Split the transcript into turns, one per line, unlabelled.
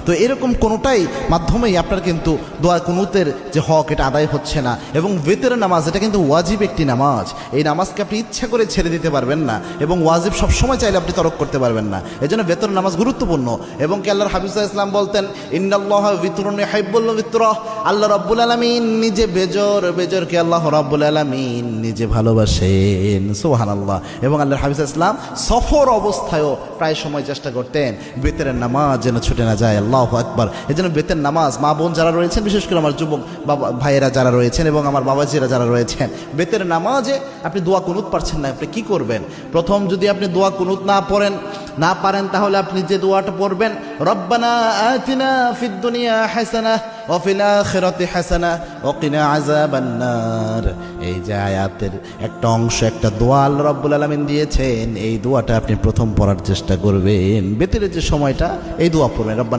তো এরকম কোনোটাই মাধ্যমেই আপনার কিন্তু দোয়া কুনুতের যে হক এটা আদায় হচ্ছে না। এবং বেতের নামাজ এটা কিন্তু ওয়াজিব একটি নামাজ, এই নামাজকে আপনি ইচ্ছা করে ছেড়ে দিতে পারবেন না এবং ওয়াজিব সবসময় চাইলে আপনি তরক করতে পারবেন না। এই জন্য বেতর নামাজ গুরুত্বপূর্ণ। এবং কি আল্লাহর হাবিব সাল্লাল্লাহু আলাইহি ওয়াসাল্লাম বলতেন, ইন্নাল্লাহা বিতরুন ইউহিব্বুল বিতরা, আল্লাহ রাব্বুল আলামিন নিজে বেজরকে আল্লাহ রাব্বুল আলামিন নিজে ভালোবাসেন। সুবহানাল্লাহ। এবং আল্লাহর হাবিব সাল্লাল্লাহু আলাইহি ওয়াসাল্লাম সফর অবস্থায়ও প্রায় সময় চেষ্টা করতেন বেতের নামাজ যেন ছুটে না যায়। আল্লাহু আকবার। এই জন্য বেতের নামাজ মা বোন যারা রয়েছেন, বিশেষ করে আমার যুবক বাবা ভাইয়েরা যারা রয়েছেন এবং আমার বাবাজিরা যারা রয়েছেন, বেতের নামাজে আপনি দোয়া কুনুত পারছেন না, আপনি কি করবেন? প্রথম যদি আপনি দোয়া কুনুত না পারেন তাহলে আপনি যে দোয়াটা পড়বেন, রব্বানা আতিনা ফিদ দুনিয়া হাসানাহ ওয়া ফিল আখিরাতি হাসানাহ ওয়া কিনা আযাবান নার। এই যে আয়াতের একটা অংশ, একটা দোয়া আল্লাহ রাব্বুল আলামিন দিয়েছেন, এই দোয়াটা আপনি প্রথম পড়ার চেষ্টা করবেন। বেতের যে সময়টা এই দোয়া পড়বেন, রব্বানা